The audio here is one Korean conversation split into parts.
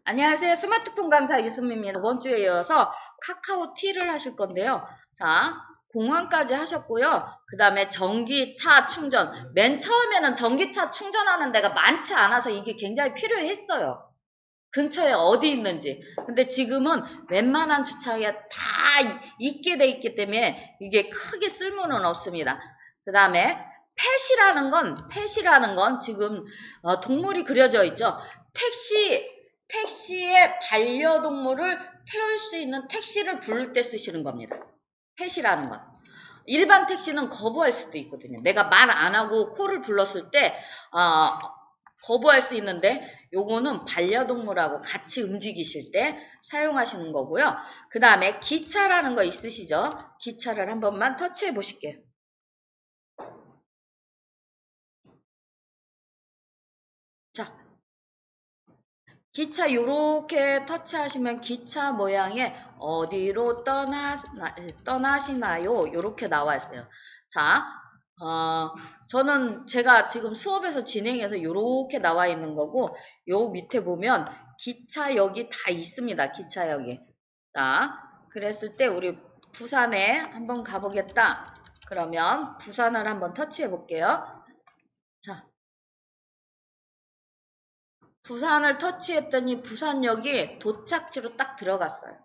안녕하세요. 스마트폰 강사 유수미입니다. 이번 주에 이어서 카카오티를 하실 건데요. 자, 공항까지 하셨고요. 그 다음에 전기차 충전. 맨 처음에는 전기차 충전하는 데가 많지 않아서 이게 굉장히 필요했어요. 근처에 어디 있는지. 근데 지금은 웬만한 주차장에 다 있게 돼 있기 때문에 이게 크게 쓸모는 없습니다. 그 다음에 펫이라는 건 지금 동물이 그려져 있죠. 택시에 반려동물을 태울 수 있는 택시를 부를 때 쓰시는 겁니다. 펫이라는 건. 일반 택시는 거부할 수도 있거든요. 내가 말 안 하고 콜을 불렀을 때 거부할 수 있는데 요거는 반려동물하고 같이 움직이실 때 사용하시는 거고요. 그 다음에 기차라는 거 있으시죠? 기차를 한 번만 터치해 보실게요. 자, 기차 요렇게 터치하시면 기차 모양의 어디로 떠나시나요? 요렇게 나와 있어요. 자, 저는 제가 지금 수업에서 진행해서 요렇게 나와 있는 거고, 요 밑에 보면 기차역이 다 있습니다. 기차역이. 자, 그랬을 때 우리 부산에 한번 가보겠다. 그러면 부산을 한번 터치해 볼게요. 자, 부산을 터치했더니 부산역이 도착지로 딱 들어갔어요.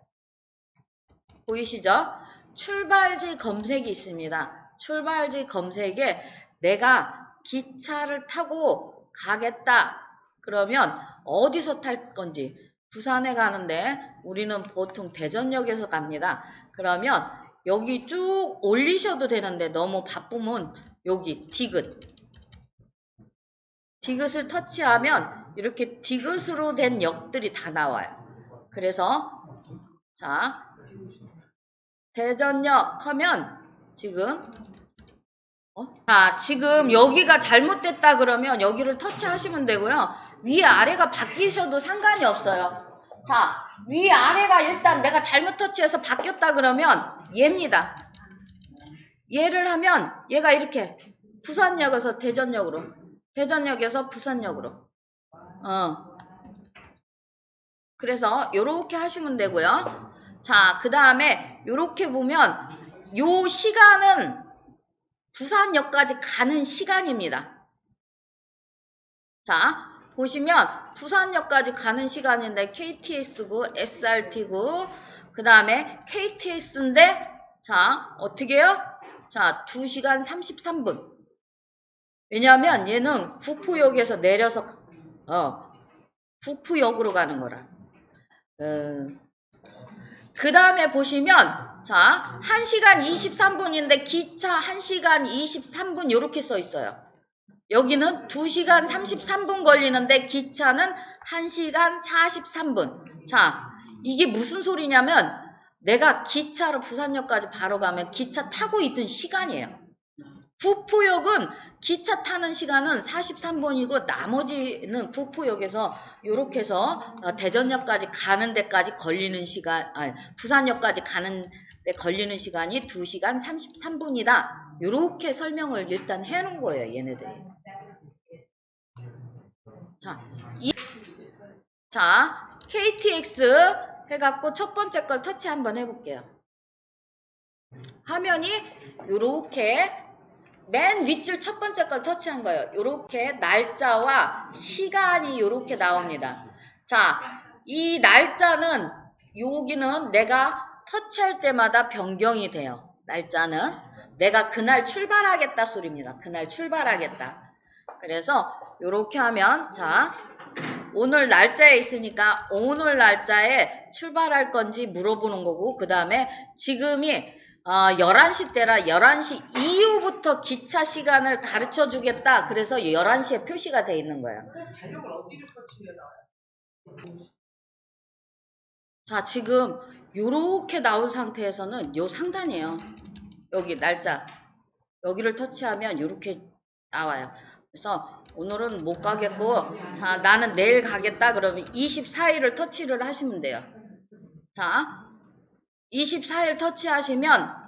보이시죠? 출발지 검색이 있습니다. 출발지 검색에 내가 기차를 타고 가겠다. 그러면 어디서 탈 건지 부산에 가는데 우리는 보통 대전역에서 갑니다. 그러면 여기 쭉 올리셔도 되는데 너무 바쁘면 여기 디귿을 터치하면 이렇게 디귿으로 된 역들이 다 나와요. 그래서 자, 대전역 하면 지금 지금 여기가 잘못됐다 그러면 여기를 터치하시면 되고요. 위 아래가 바뀌셔도 상관이 없어요. 자, 위 아래가 일단 내가 잘못 터치해서 바뀌었다 그러면 얘입니다. 얘를 하면 얘가 이렇게 부산역에서 대전역으로, 대전역에서 부산역으로. 그래서 요렇게 하시면 되고요. 자, 그 다음에 요렇게 보면 요 시간은 부산역까지 가는 시간입니다. 자, 보시면 부산역까지 가는 시간인데 KTX고 SRT고 그 다음에 KTX인데 자, 어떻게 해요? 자, 2시간 33분. 왜냐하면 얘는 구포역에서 내려서 구포역으로 가는 거라. 그 다음에 보시면 자 1시간 23분인데 기차 1시간 23분 이렇게 써 있어요. 여기는 2시간 33분 걸리는데 기차는 1시간 43분. 자, 이게 무슨 소리냐면 내가 기차로 부산역까지 바로 가면 기차 타고 있던 시간이에요. 구포역은 기차 타는 시간은 43분이고 나머지는 구포역에서 이렇게 해서 대전역까지 가는 데까지 걸리는 시간, 부산역까지 가는 데 걸리는 시간이 2시간 33분이다. 이렇게 설명을 일단 해놓은 거예요, 얘네들이. 자, KTX 해갖고 첫 번째 걸 터치 한번 해볼게요. 화면이 요렇게 맨 윗줄 첫 번째 걸 터치한 거예요. 요렇게 날짜와 시간이 요렇게 나옵니다. 자, 이 날짜는 여기는 내가 터치할 때마다 변경이 돼요. 날짜는 내가 그날 출발하겠다 소리입니다. 그날 출발하겠다. 그래서 요렇게 하면 자, 오늘 날짜에 있으니까 오늘 날짜에 출발할 건지 물어보는 거고 그 다음에 지금이 11시 때라 11시 이후부터 기차 시간을 가르쳐 주겠다. 그래서 11시에 표시가 돼 있는 거예요. 달력을 어디를 터치해야 나와요? 자, 지금 요렇게 나온 상태에서는 요 상단이에요. 여기 날짜. 여기를 터치하면 요렇게 나와요. 그래서 오늘은 못 가겠고 자, 나는 내일 가겠다. 그러면 24일을 터치를 하시면 돼요. 자, 24일 터치하시면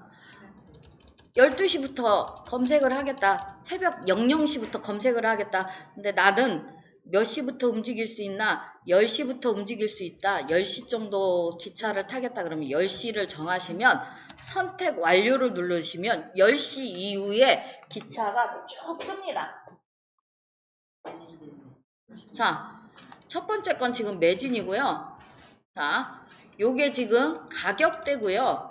12시부터 검색을 하겠다. 새벽 00시부터 검색을 하겠다. 근데 나는 몇 시부터 움직일 수 있나? 10시부터 움직일 수 있다. 10시 정도 기차를 타겠다 그러면 10시를 정하시면 선택 완료를 누르시면 10시 이후에 기차가 쭉 뜹니다. 자, 첫 번째 건 지금 매진이고요. 자, 요게 지금 가격대고요.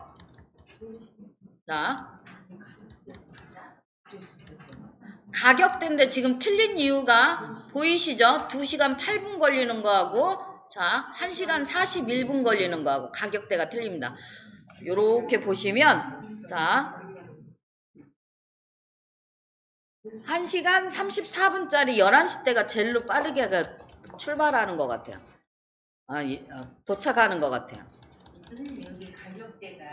자, 가격대인데 지금 틀린 이유가 보이시죠? 2시간 8분 걸리는 거하고 자 1시간 41분 걸리는 거하고 가격대가 틀립니다. 요렇게 보시면 자 1시간 34분짜리 11시 대가 제일로 빠르게 출발하는 것 같아요. 도착하는 것 같아요. 선생님 여기 가격대가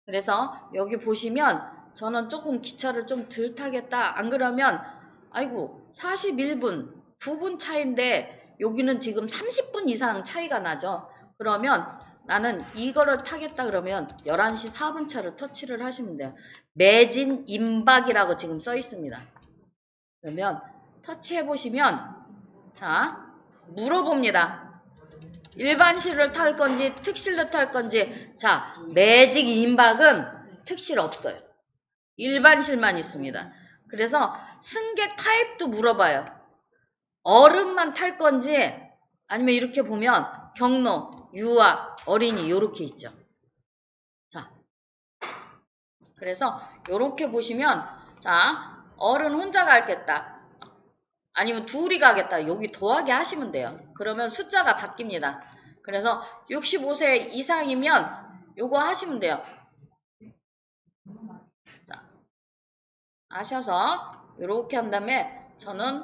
그래서 여기 보시면 저는 조금 기차를 좀 덜 타겠다. 안 그러면 아이고 41분 9분 차인데 여기는 지금 30분 이상 차이가 나죠. 그러면 나는 이거를 타겠다 그러면 11시 4분 차를 터치를 하시면 돼요. 매진 임박이라고 지금 써 있습니다. 그러면 터치해 보시면 자 물어봅니다. 일반실을 탈 건지 특실로 탈 건지. 자 매직 임박은 특실 없어요. 일반실만 있습니다. 그래서 승객 타입도 물어봐요. 어른만 탈 건지 아니면 이렇게 보면 경로, 유아, 어린이 요렇게 있죠. 자, 그래서 요렇게 보시면 자 어른 혼자 가겠다. 아니면 둘이 가겠다. 여기 더하기 하시면 돼요. 그러면 숫자가 바뀝니다. 그래서 65세 이상이면 요거 하시면 돼요. 아셔서 이렇게 한 다음에 저는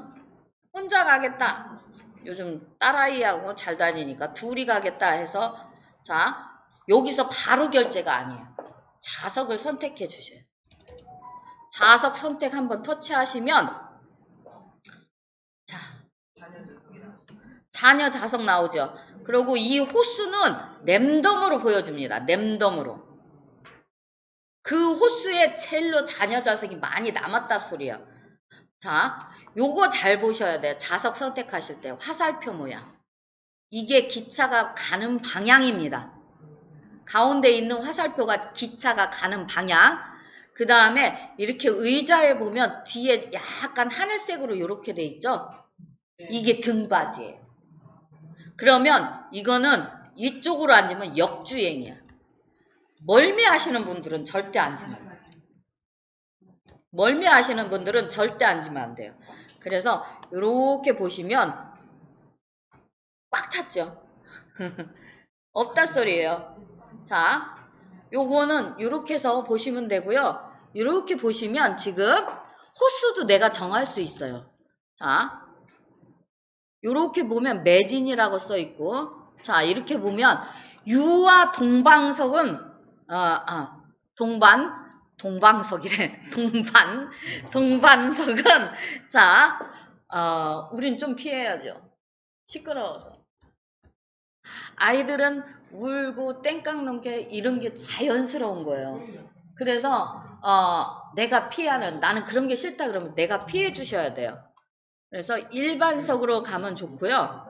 혼자 가겠다. 요즘 딸아이하고 잘 다니니까 둘이 가겠다 해서 자 여기서 바로 결제가 아니에요. 좌석을 선택해 주셔요. 좌석 선택 한번 터치하시면 자 자녀 좌석 나오죠. 그리고 이 호수는 랜덤으로 보여줍니다. 랜덤으로. 그 호수에 첼로 자녀 좌석이 많이 남았다 소리야. 자, 요거 잘 보셔야 돼요. 좌석 선택하실 때 화살표 모양. 이게 기차가 가는 방향입니다. 가운데 있는 화살표가 기차가 가는 방향. 그 다음에 이렇게 의자에 보면 뒤에 약간 하늘색으로 이렇게 돼 있죠? 이게 등받이에요. 그러면 이거는 이쪽으로 앉으면 역주행이야. 멀미하시는 분들은 절대 앉으면 안 돼요. 멀미하시는 분들은 절대 앉으면 안 돼요. 그래서 이렇게 보시면 꽉 찼죠. 없다 소리예요. 자, 요거는 이렇게 해서 보시면 되고요. 이렇게 보시면 지금 호수도 내가 정할 수 있어요. 자, 이렇게 보면 매진이라고 써 있고, 자 이렇게 보면 유아 동방석은 동방석이래. 동반석은 자 우린 좀 피해야죠. 시끄러워서. 아이들은 울고 땡깡 넘게 이런 게 자연스러운 거예요. 그래서 내가 피하는 나는 그런 게 싫다 그러면 내가 피해 주셔야 돼요. 그래서 일반석으로 가면 좋고요.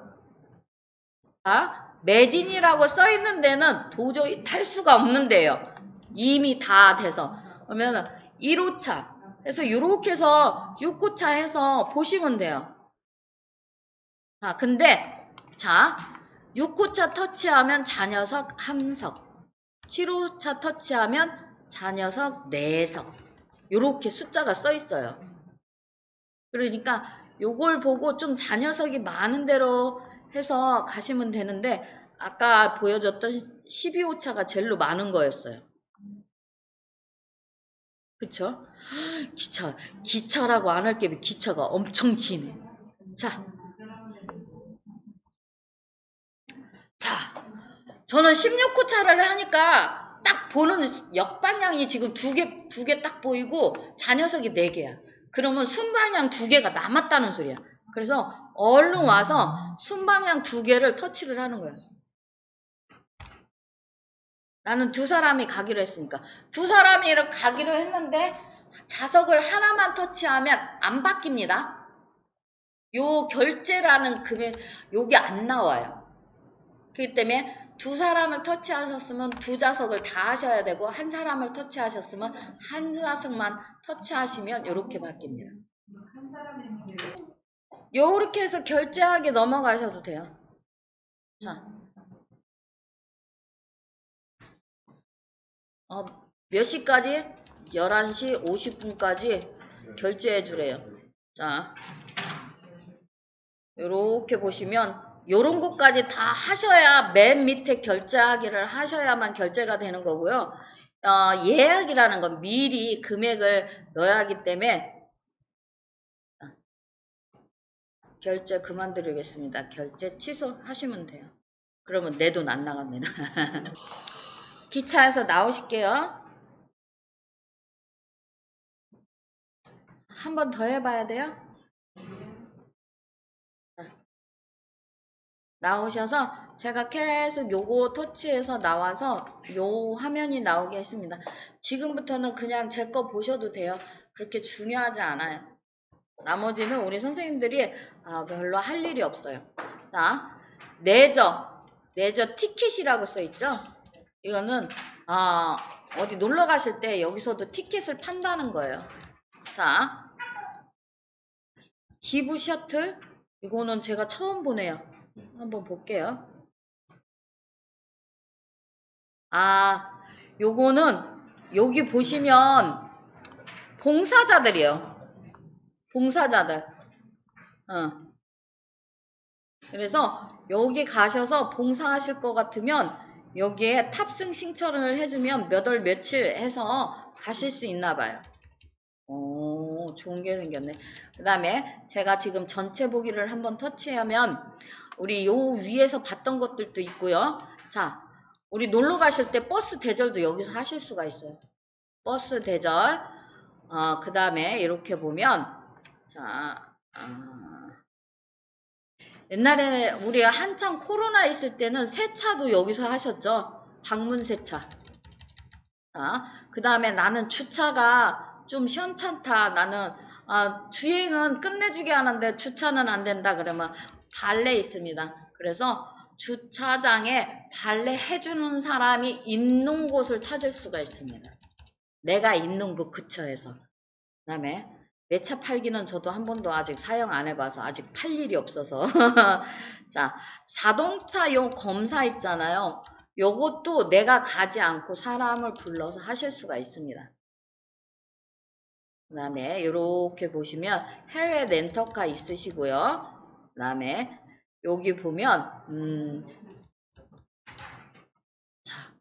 자, 매진이라고 써 있는 데는 도저히 탈 수가 없는데요. 이미 다 돼서. 그러면 1호차 해서 이렇게 해서 6호차 해서 보시면 돼요. 자, 근데 자 6호차 터치하면 자녀석 1석, 7호차 터치하면 자녀석 4석 이렇게 숫자가 써 있어요. 그러니까 요걸 보고 좀 자녀석이 많은 대로 해서 가시면 되는데 아까 보여줬던 12호차가 제일로 많은 거였어요. 그쵸? 기차라고 안 할 게 기차가 엄청 기네. 자, 저는 16호차를 하니까 딱 보는 역방향이 지금 두 개 딱 보이고 자녀석이 4개야. 그러면 순방향 2개가 남았다는 소리야. 그래서 얼른 와서 순방향 2개를 터치를 하는 거야. 나는 2사람이 가기로 했으니까. 2사람이 가기로 했는데 좌석을 하나만 터치하면 안 바뀝니다. 요 결제라는 금액, 요게 안 나와요. 그렇기 때문에 두 사람을 터치하셨으면 두 좌석을 다 하셔야 되고, 한 사람을 터치하셨으면 한 좌석만 터치하시면 요렇게 바뀝니다. 한 사람인데 요렇게 해서 결제하게 넘어가셔도 돼요. 자, 몇 시까지? 11시 50분까지 결제해 주래요. 자, 요렇게 보시면 요런 것까지 다 하셔야, 맨 밑에 결제하기를 하셔야만 결제가 되는 거고요. 예약이라는 건 미리 금액을 넣어야 하기 때문에, 결제 그만드리겠습니다. 결제 취소하시면 돼요. 그러면 내 돈 안 나갑니다. 기차에서 나오실게요. 한 번 더 해봐야 돼요. 나오셔서 제가 계속 요거 터치해서 나와서 요 화면이 나오게 했습니다. 지금부터는 그냥 제 거 보셔도 돼요. 그렇게 중요하지 않아요. 나머지는 우리 선생님들이 별로 할 일이 없어요. 자, 내저 티켓이라고 써있죠? 이거는 어디 놀러 가실 때 여기서도 티켓을 판다는 거예요. 자, 기부 셔틀, 이거는 제가 처음 보네요. 한번 볼게요. 요거는 여기 보시면 봉사자들이에요. 봉사자들. 그래서 여기 가셔서 봉사하실 것 같으면 여기에 탑승 신청을 해주면 몇 월 며칠 해서 가실 수 있나 봐요. 오, 좋은 게 생겼네. 그 다음에 제가 지금 전체 보기를 한번 터치하면 우리 요 위에서 봤던 것들도 있고요. 자, 우리 놀러 가실 때 버스 대절도 여기서 하실 수가 있어요. 버스 대절. 그 다음에 이렇게 보면, 자, 옛날에 우리 한창 코로나 있을 때는 세차도 여기서 하셨죠. 방문 세차. 그 다음에 나는 주차가 좀 시원찮다. 나는 주행은 끝내주게 하는데 주차는 안 된다. 그러면 발레 있습니다. 그래서 주차장에 발레 해주는 사람이 있는 곳을 찾을 수가 있습니다. 내가 있는 그 근처에서. 그 다음에 내 차 팔기는 저도 한 번도 아직 사용 안 해봐서 아직 팔 일이 없어서. 자, 자동차용 검사 있잖아요. 요것도 내가 가지 않고 사람을 불러서 하실 수가 있습니다. 그 다음에 이렇게 보시면 해외 렌터카 있으시고요. 그 다음에 여기 보면 자,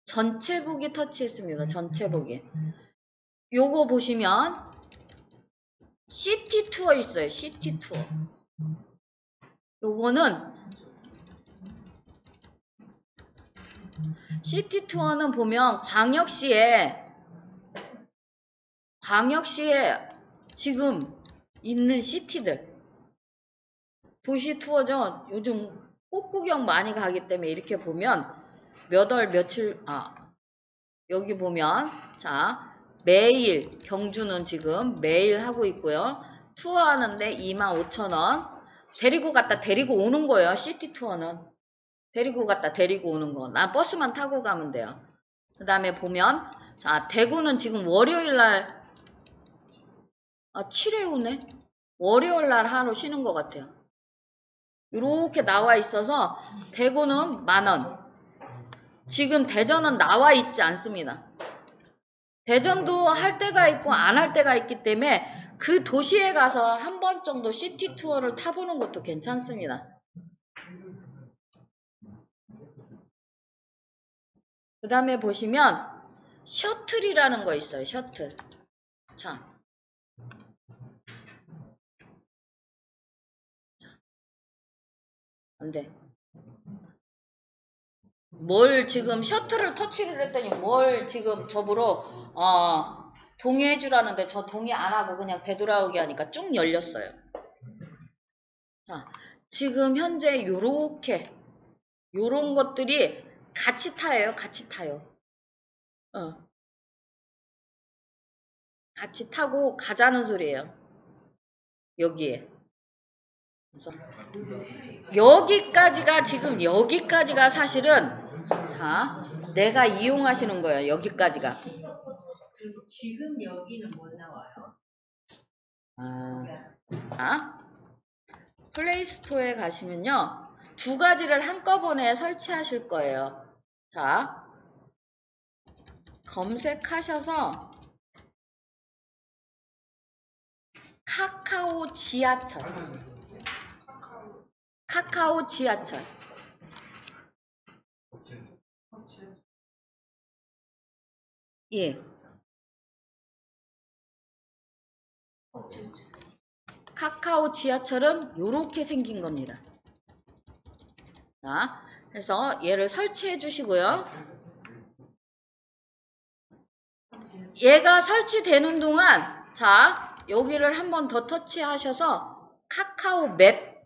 전체 보기 터치했습니다. 전체 보기. 요거 보시면 시티 투어 있어요. 시티 투어. 요거는 시티 투어는 보면 광역시에 지금 있는 시티들, 도시 투어죠. 요즘 꽃구경 많이 가기 때문에 이렇게 보면 몇 월 며칠, 여기 보면 자, 매일 경주는 지금 매일 하고 있고요. 투어하는데 25,000원. 데리고 갔다 데리고 오는 거예요. 시티 투어는 데리고 갔다 데리고 오는 거. 난 버스만 타고 가면 돼요. 그 다음에 보면 자, 대구는 지금 월요일날 7회 오네. 월요일날 하루 쉬는 것 같아요. 이렇게 나와 있어서 대구는 10,000원. 지금 대전은 나와 있지 않습니다. 대전도 할 때가 있고 안 할 때가 있기 때문에 그 도시에 가서 한 번 정도 시티 투어를 타보는 것도 괜찮습니다. 그 다음에 보시면 셔틀이라는 거 있어요. 셔틀. 자, 안 돼. 뭘 지금 셔틀을 터치를 했더니 뭘 지금 저보러 동의해 주라는데 저 동의 안 하고 그냥 되돌아오게 하니까 쭉 열렸어요. 자, 지금 현재 요런 것들이 같이 타요. 같이 타요. 같이 타고 가자는 소리예요. 여기에. 그래서 여기까지가 지금 여기까지가 사실은 자 내가 이용하시는 거예요. 여기까지가. 그리고 지금 여기는 뭐 나와요? 플레이스토어에 가시면요. 두 가지를 한꺼번에 설치하실 거예요. 자, 검색하셔서 카카오 지하철. 카카오 지하철. 예. 카카오 지하철은 이렇게 생긴 겁니다. 자, 그래서 얘를 설치해 주시고요. 얘가 설치되는 동안 자, 여기를 한 번 더 터치하셔서 카카오 맵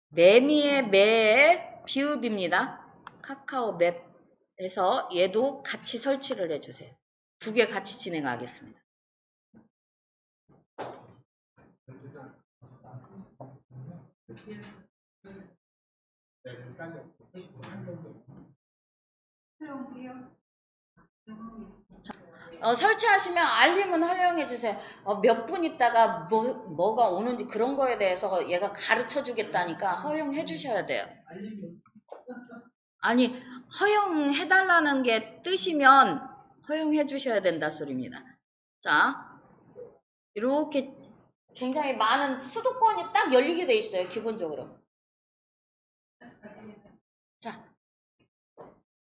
매미의 매의 비읍입니다. 카카오 맵에서 얘도 같이 설치를 해주세요. 두 개 같이 진행하겠습니다. 설치하시면 알림은 활용해주세요. 몇 분 있다가 뭐가 오는지 그런 거에 대해서 얘가 가르쳐 주겠다니까 허용해 주셔야 돼요. 아니 허용해달라는 게 뜻이면 허용해 주셔야 된다 소리입니다. 자, 이렇게 굉장히 많은 수도권이 딱 열리게 돼 있어요. 기본적으로. 자,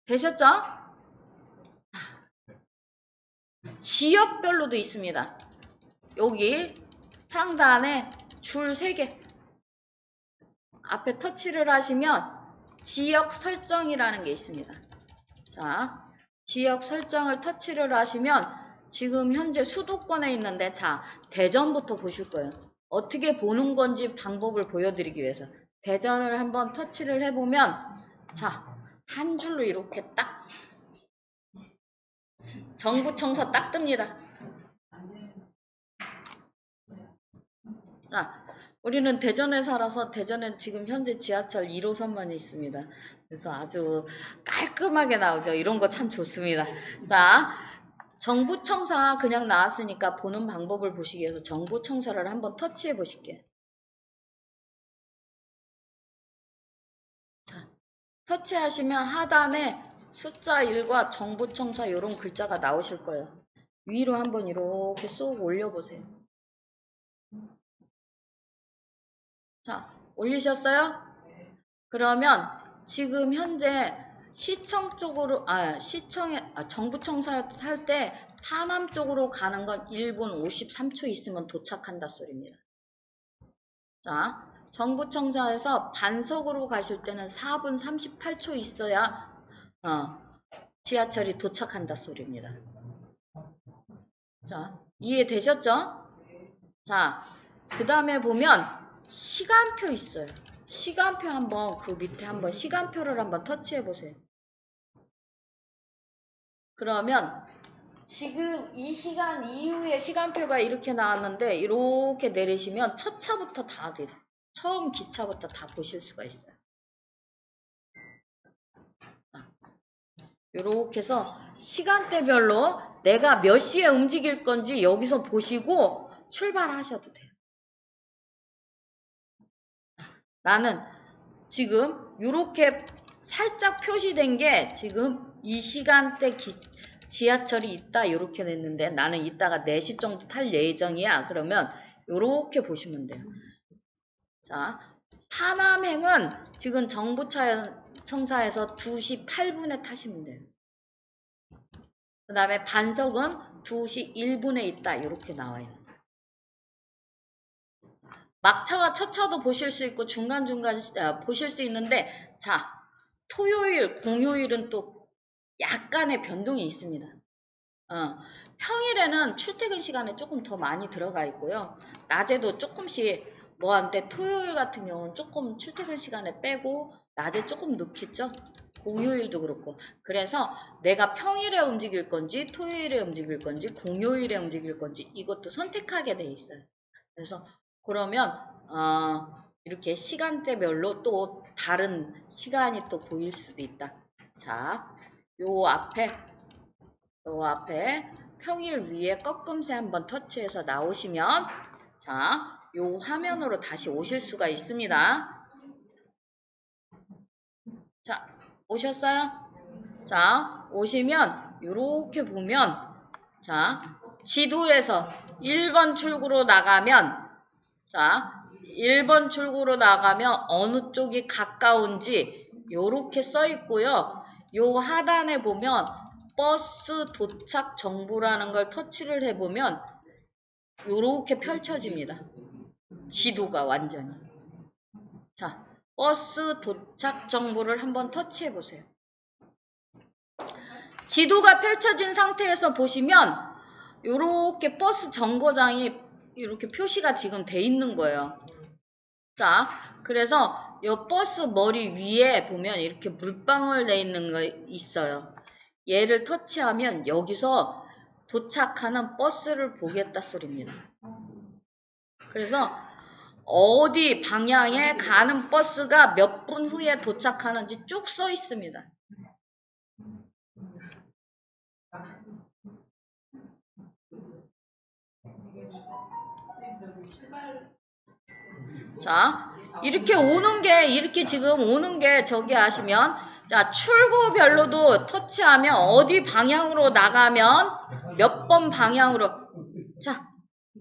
되셨죠? 지역별로도 있습니다. 여기 상단에 줄 3개 앞에 터치를 하시면 지역 설정이라는 게 있습니다. 자, 지역 설정을 터치를 하시면 지금 현재 수도권에 있는데 자, 대전부터 보실 거예요. 어떻게 보는 건지 방법을 보여드리기 위해서 대전을 한번 터치를 해보면 자, 한 줄로 이렇게 딱 정부청사 딱 뜹니다. 자, 우리는 대전에 살아서 대전엔 지금 현재 지하철 1호선만 있습니다. 그래서 아주 깔끔하게 나오죠. 이런 거 참 좋습니다. 자, 정부청사 그냥 나왔으니까 보는 방법을 보시기 위해서 정부청사를 한번 터치해 보실게요. 자, 터치하시면 하단에 숫자 1과 정부청사 이런 글자가 나오실 거예요. 위로 한번 이렇게 쏙 올려보세요. 자, 올리셨어요? 그러면 지금 현재 시청 쪽으로, 정부청사 할 때 파남 쪽으로 가는 건 1분 53초 있으면 도착한다 소리입니다. 자, 정부청사에서 반석으로 가실 때는 4분 38초 있어야 지하철이 도착한다 소리입니다. 자, 이해되셨죠? 자, 그 다음에 보면 시간표 있어요. 시간표 한번 그 밑에 한번 시간표를 한번 터치해 보세요. 그러면 지금 이 시간 이후에 시간표가 이렇게 나왔는데 이렇게 내리시면 첫 차부터 다 돼요. 처음 기차부터 다 보실 수가 있어요. 이렇게 해서 시간대별로 내가 몇 시에 움직일 건지 여기서 보시고 출발하셔도 돼요. 나는 지금 이렇게 살짝 표시된 게 지금 이 시간대 지하철이 있다 이렇게 냈는데 나는 이따가 4시 정도 탈 예정이야. 그러면 이렇게 보시면 돼요. 자, 파남행은 지금 정부청사에서 2시 8분에 타시면 돼요. 그 다음에 반석은 2시 1분에 있다 이렇게 나와요. 막차와 첫차도 보실 수 있고 중간중간 보실 수 있는데 자, 토요일, 공휴일은 또 약간의 변동이 있습니다. 평일에는 출퇴근 시간에 조금 더 많이 들어가 있고요. 낮에도 조금씩 뭐한데 토요일 같은 경우는 조금 출퇴근 시간에 빼고 낮에 조금 늦겠죠. 공휴일도 그렇고. 그래서 내가 평일에 움직일 건지 토요일에 움직일 건지 공휴일에 움직일 건지 이것도 선택하게 돼 있어요. 그래서 그러면 이렇게 시간대별로 또 다른 시간이 또 보일 수도 있다. 자, 요 앞에 평일 위에 꺾음새 한번 터치해서 나오시면 자, 요 화면으로 다시 오실 수가 있습니다. 자, 오셨어요? 자, 오시면 요렇게 보면 자, 지도에서 1번 출구로 나가면 자, 1번 출구로 나가면 어느 쪽이 가까운지 요렇게 써 있고요. 요 하단에 보면 버스 도착 정보라는 걸 터치를 해보면 요렇게 펼쳐집니다. 지도가 완전히. 자, 버스 도착 정보를 한번 터치해 보세요. 지도가 펼쳐진 상태에서 보시면 요렇게 버스 정거장이 이렇게 표시가 지금 돼 있는 거예요. 자, 그래서 이 버스 머리 위에 보면 이렇게 물방울 내 있는 거 있어요. 얘를 터치하면 여기서 도착하는 버스를 보겠다 소리입니다. 그래서 어디 방향에 가는 버스가 몇 분 후에 도착하는지 쭉 써 있습니다. 자, 이렇게 오는 게, 이렇게 지금 오는 게 저기 하시면, 자, 출구별로도 터치하면 어디 방향으로 나가면 몇 번 방향으로. 자,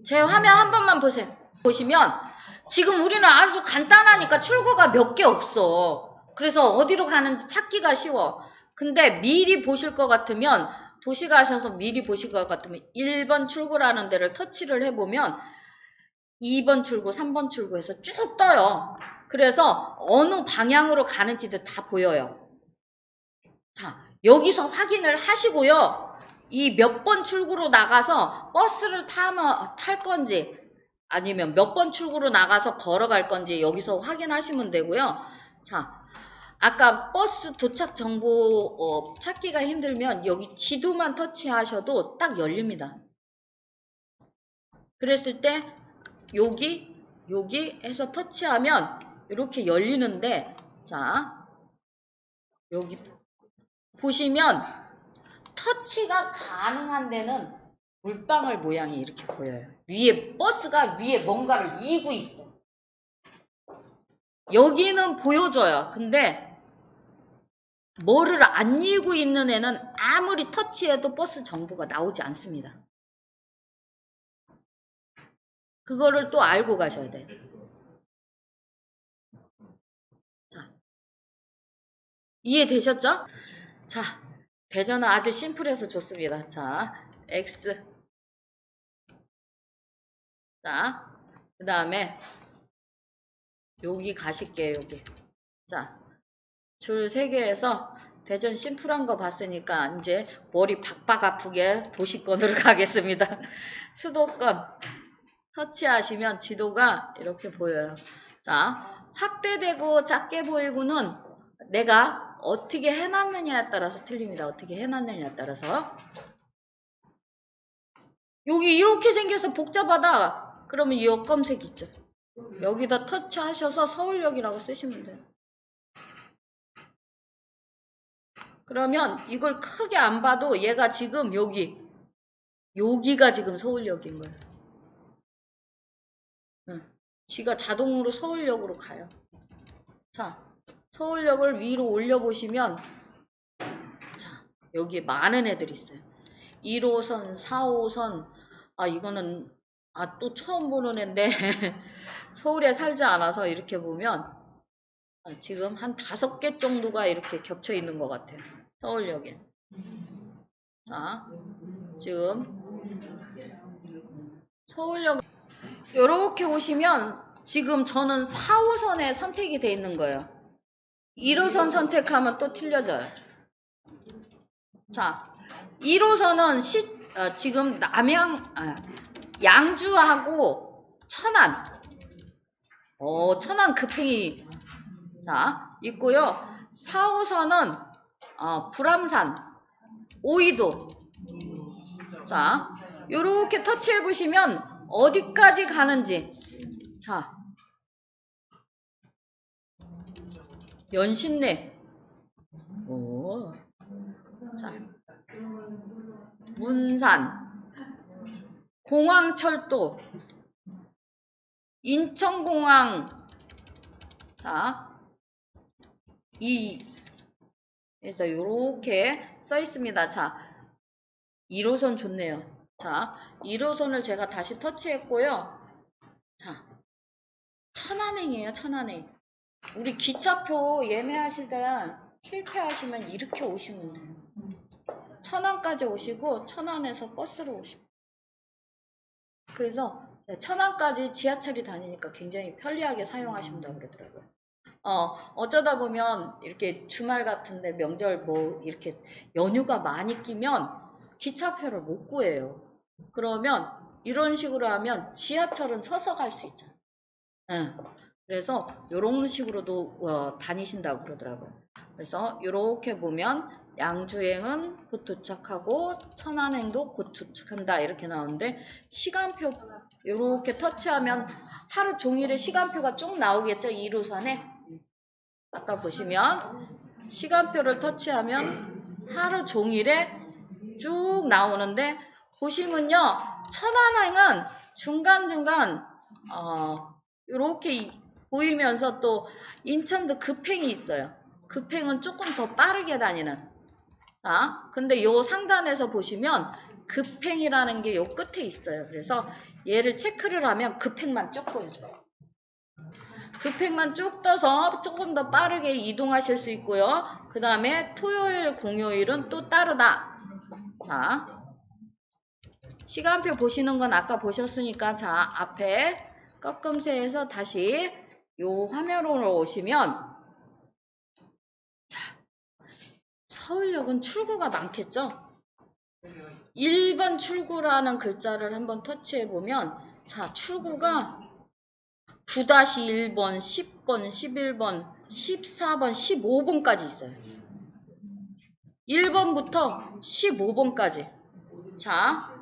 제 화면 한 번만 보세요. 보시면, 지금 우리는 아주 간단하니까 출구가 몇 개 없어. 그래서 어디로 가는지 찾기가 쉬워. 근데 미리 보실 것 같으면, 도시 가셔서 미리 보실 것 같으면 1번 출구라는 데를 터치를 해보면 2번 출구, 3번 출구에서 쭉 떠요. 그래서 어느 방향으로 가는지도 다 보여요. 자, 여기서 확인을 하시고요. 이 몇 번 출구로 나가서 버스를 탈 건지 아니면 몇 번 출구로 나가서 걸어갈 건지 여기서 확인하시면 되고요. 자, 아까 버스 도착 정보 찾기가 힘들면 여기 지도만 터치하셔도 딱 열립니다. 그랬을 때 여기 해서 터치하면 이렇게 열리는데 자, 여기 보시면 터치가 가능한 데는 물방울 모양이 이렇게 보여요. 위에 버스가 위에 뭔가를 이고 있어. 여기는 보여줘요. 근데 뭐를 안 이고 있는 애는 아무리 터치해도 버스 정보가 나오지 않습니다. 그거를 또 알고 가셔야 돼. 자, 이해되셨죠? 자, 대전은 아주 심플해서 좋습니다. 자, X. 자, 그 다음에 여기 가실게요. 여기. 자, 줄 3개에서 대전 심플한 거 봤으니까 이제 머리 박박 아프게 도시권으로 가겠습니다. 수도권 터치하시면 지도가 이렇게 보여요. 자, 확대되고 작게 보이고는 내가 어떻게 해놨느냐에 따라서 틀립니다. 어떻게 해놨느냐에 따라서. 여기 이렇게 생겨서 복잡하다. 그러면 이 검색 있죠. 여기다 터치하셔서 서울역이라고 쓰시면 돼요. 그러면 이걸 크게 안 봐도 얘가 지금 여기가 지금 서울역인 거예요. 지가 자동으로 서울역으로 가요. 자, 서울역을 위로 올려보시면 자, 여기 많은 애들이 있어요. 1호선, 4호선, 이거는 또 처음 보는 애인데 서울에 살지 않아서 이렇게 보면 지금 한 5개 정도가 이렇게 겹쳐 있는 것 같아요. 서울역에. 자, 지금 서울역 이렇게 오시면 지금 저는 4호선에 선택이 돼 있는 거예요. 1호선 선택하면 또 틀려져요. 자, 1호선은 지금 양주하고 천안. 천안 급행이 자 있고요. 4호선은 불암산, 오이도. 자, 요렇게 터치해 보시면 어디까지 가는지. 자, 연신내. 오. 자, 문산, 공항철도, 인천공항. 자, 그래서 요렇게 써 있습니다. 자, 1호선 좋네요. 자, 1호선을 제가 다시 터치했고요. 자, 천안행이에요, 천안행. 우리 기차표 예매하실 때 실패하시면 이렇게 오시면 돼요. 천안까지 오시고 천안에서 버스로 오시면. 그래서 천안까지 지하철이 다니니까 굉장히 편리하게 사용하신다고 그러더라고요. 어쩌다 보면 이렇게 주말 같은데 명절 뭐 이렇게 연휴가 많이 끼면 기차표를 못 구해요. 그러면 이런 식으로 하면 지하철은 서서 갈 수 있죠. 그래서 이런 식으로도 다니신다고 그러더라고요. 그래서 이렇게 보면 양주행은 곧 도착하고 천안행도 곧 도착한다 이렇게 나오는데 시간표 이렇게 터치하면 하루 종일의 시간표가 쭉 나오겠죠. 1호선에 아까 보시면 시간표를 터치하면 하루 종일에 쭉 나오는데 보시면요. 천안행은 중간중간 이렇게 보이면서 또 인천도 급행이 있어요. 급행은 조금 더 빠르게 다니는. 근데 요 상단에서 보시면 급행이라는 게 요 끝에 있어요. 그래서 얘를 체크를 하면 급행만 쭉 보여줘요. 급행만 쭉 떠서 조금 더 빠르게 이동하실 수 있고요. 그 다음에 토요일, 공휴일은 또 따르다. 자, 시간표 보시는 건 아까 보셨으니까 자, 앞에 꺾음새에서 다시 요 화면으로 오시면 자, 서울역은 출구가 많겠죠? 1번 출구라는 글자를 한번 터치해보면 자, 출구가 9-1번, 10번, 11번, 14번, 15번까지 있어요. 1번부터 15번까지. 자,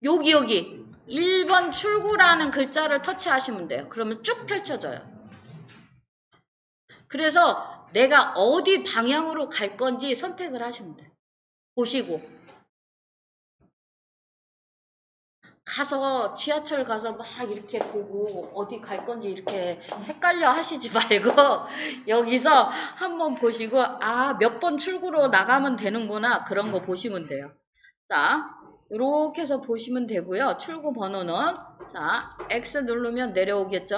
여기 1번 출구라는 글자를 터치하시면 돼요. 그러면 쭉 펼쳐져요. 그래서 내가 어디 방향으로 갈 건지 선택을 하시면 돼요. 보시고 가서 지하철 가서 막 이렇게 보고 어디 갈 건지 이렇게 헷갈려 하시지 말고 여기서 한번 보시고 몇 번 출구로 나가면 되는구나 그런 거 보시면 돼요. 자, 이렇게 해서 보시면 되고요. 출구 번호는 자, X 누르면 내려오겠죠?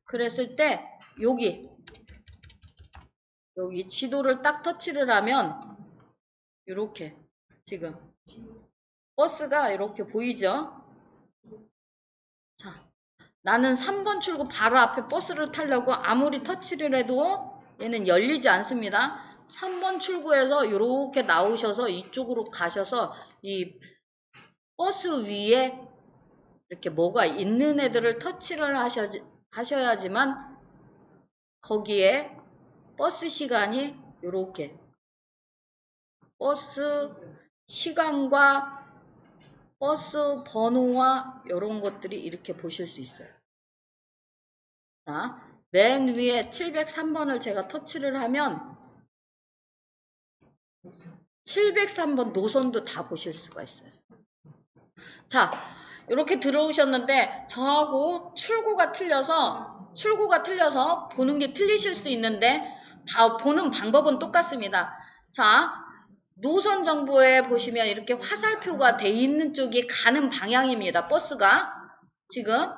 그랬을 때 여기 지도를 딱 터치를 하면 이렇게 지금 버스가 이렇게 보이죠? 자, 나는 3번 출구 바로 앞에 버스를 타려고 아무리 터치를 해도 얘는 열리지 않습니다. 3번 출구에서 이렇게 나오셔서 이쪽으로 가셔서 이 버스 위에 이렇게 뭐가 있는 애들을 터치를 하셔야지만 거기에 버스 시간이 이렇게 버스 시간과 버스 번호와 이런 것들이 이렇게 보실 수 있어요. 자, 맨 위에 703번을 제가 터치를 하면 703번 노선도 다 보실 수가 있어요. 자, 이렇게 들어오셨는데 저하고 출구가 틀려서 보는 게 틀리실 수 있는데 보는 방법은 똑같습니다. 자, 노선 정보에 보시면 이렇게 화살표가 돼 있는 쪽이 가는 방향입니다. 버스가 지금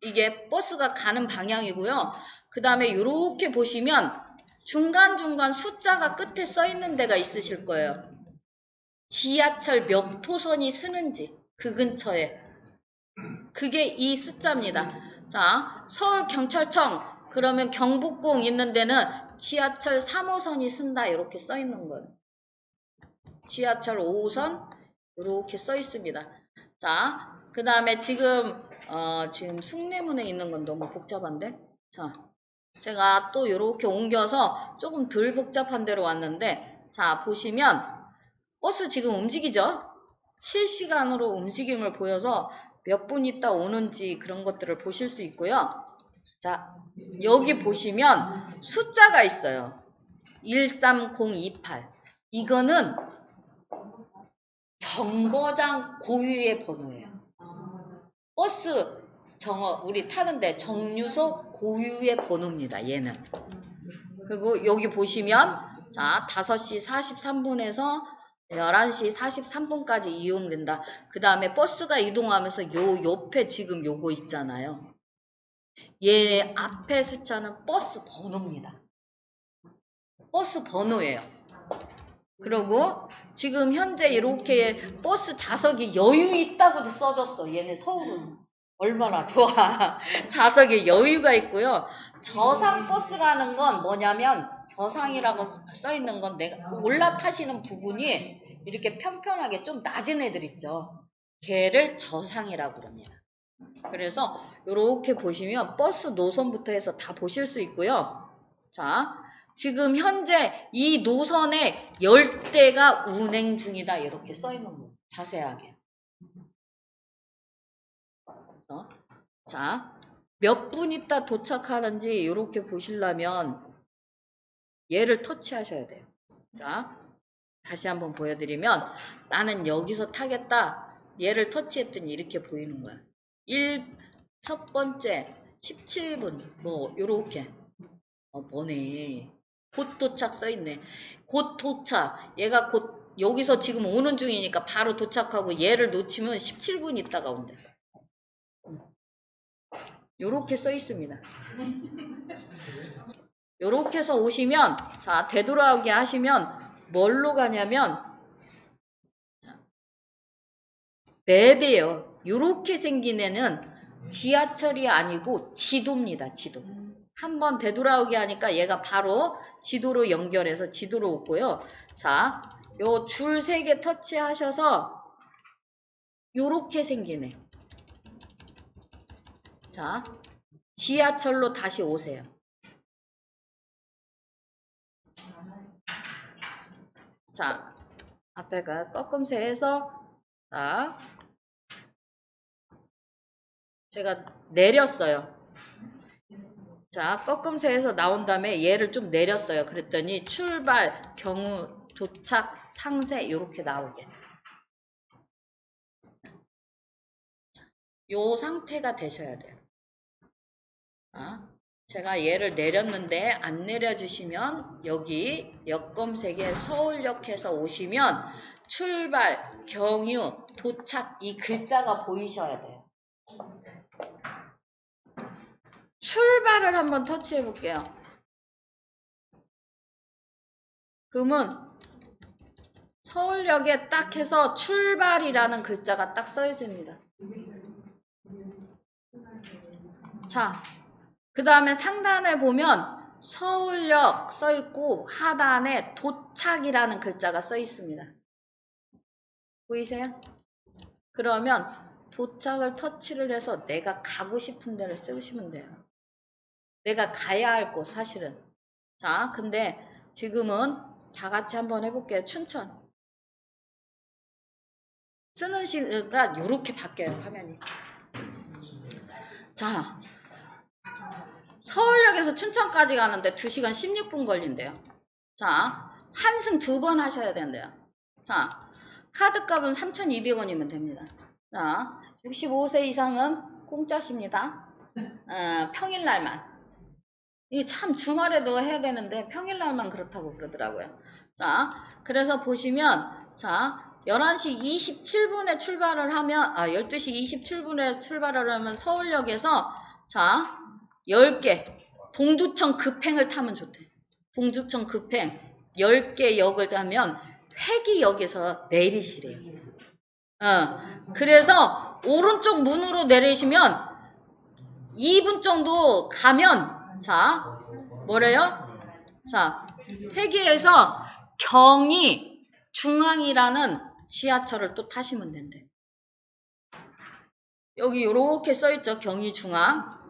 이게 버스가 가는 방향이고요. 그 다음에 이렇게 보시면 중간중간 숫자가 끝에 써 있는 데가 있으실 거예요. 지하철 몇 호선이 쓰는지 그 근처에 그게 이 숫자입니다. 자, 서울경찰청 그러면 경복궁 있는 데는 지하철 3호선이 쓴다 이렇게 써 있는 거예요. 지하철 5호선 이렇게 써 있습니다. 자, 그 다음에 지금 숭례문에 있는 건 너무 복잡한데 자, 제가 또 이렇게 옮겨서 조금 덜 복잡한 데로 왔는데 자, 보시면 버스 지금 움직이죠? 실시간으로 움직임을 보여서 몇 분 있다 오는지 그런 것들을 보실 수 있고요. 자, 여기 보시면 숫자가 있어요. 13028. 이거는 정거장 고유의 번호예요. 버스 우리 타는데 정류소 고유의 번호입니다. 얘는. 그리고 여기 보시면 자 5시 43분에서 11시 43분까지 이용된다. 그 다음에 버스가 이동하면서 요 옆에 지금 요거 있잖아요. 얘 앞에 숫자는 버스 번호입니다. 버스 번호예요. 그리고 지금 현재 이렇게 버스 좌석이 여유 있다고도 써졌어. 얘네 서울은 얼마나 좋아. 좌석에 여유가 있고요. 저상 버스라는 건 뭐냐면 저상이라고 써 있는 건 내가 올라타시는 부분이 이렇게 편편하게 좀 낮은 애들 있죠. 걔를 저상이라고 그럽니다. 그래서 이렇게 보시면 버스 노선부터 해서 다 보실 수 있고요. 자, 지금 현재 이 노선에 10대가 운행 중이다. 이렇게 써 있는 거 자세하게. 자, 몇 분 있다 도착하는지 이렇게 보시려면 얘를 터치하셔야 돼요. 자, 다시 한번 보여드리면 나는 여기서 타겠다. 얘를 터치했더니 이렇게 보이는 거야. 첫 번째 17분 뭐 요렇게 뭐네. 곧 도착 써있네. 곧 도착. 얘가 곧 여기서 지금 오는 중이니까 바로 도착하고 얘를 놓치면 17분 있다가 온대. 요렇게 써있습니다. 요렇게 해서 오시면 자 되돌아오게 하시면 뭘로 가냐면 맵이에요. 요렇게 생긴 애는 지하철이 아니고 지도입니다. 지도. 한번 되돌아오게 하니까 얘가 바로 지도로 연결해서 지도로 오고요. 자, 요 줄 3개 터치하셔서 요렇게 생긴 애. 자, 지하철로 다시 오세요. 자, 앞에가 꺾음새에서 자, 제가 내렸어요. 자, 꺾음새에서 나온 다음에 얘를 좀 내렸어요. 그랬더니 출발, 경유, 도착, 상세 이렇게 나오게. 요 상태가 되셔야 돼요. 제가 얘를 내렸는데 안 내려주시면 여기 역검색에 서울역에서 오시면 출발, 경유, 도착 이 글자가 보이셔야 돼요. 출발을 한번 터치해 볼게요. 그러면 서울역에 딱 해서 출발이라는 글자가 딱 써집니다. 자, 그 다음에 상단에 보면 서울역 써있고 하단에 도착이라는 글자가 써있습니다. 보이세요? 그러면 도착을 터치를 해서 내가 가고 싶은 데를 쓰시면 돼요. 내가 가야 할 곳 사실은. 자, 근데 지금은 다 같이 한번 해볼게요. 춘천. 쓰는 시가 이렇게 바뀌어요. 화면이. 자, 서울역에서 춘천까지 가는데 2시간 16분 걸린대요. 자, 환승 2번 하셔야 된대요. 자, 카드값은 3,200원이면 됩니다. 자, 65세 이상은 공짜십니다. 평일날만. 이게 참 주말에도 해야 되는데 평일날만 그렇다고 그러더라고요. 자, 그래서 보시면 자, 11시 27분에 출발을 하면 12시 27분에 출발을 하면 서울역에서 자, 10개 동두천 급행을 타면 좋대. 동두천 급행 10개 역을 타면 회기역에서 내리시래요. 그래서 오른쪽 문으로 내리시면 2분 정도 가면 자, 뭐래요? 자, 회기에서 경의 중앙이라는 지하철을 또 타시면 된대. 여기 이렇게 써있죠. 경의 중앙.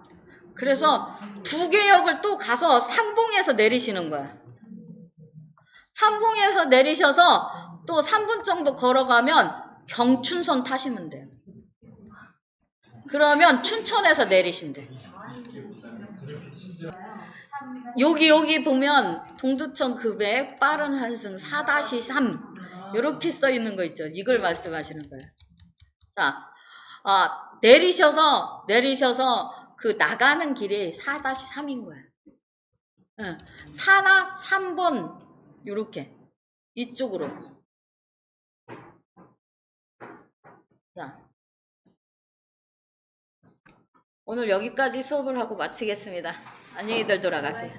그래서 2개 역을 또 가서 상봉에서 내리시는 거야. 상봉에서 내리셔서 또 3분 정도 걸어가면 경춘선 타시면 돼요. 그러면 춘천에서 내리신대. 여기 보면 동두천 급의 빠른 환승 4-3 이렇게 써 있는 거 있죠. 이걸 말씀하시는 거예요. 자, 내리셔서 그 나가는 길이 4-3인 거예요. 4나 3번 요렇게 이쪽으로. 자, 오늘 여기까지 수업을 하고 마치겠습니다. 안녕히들 돌아가세요.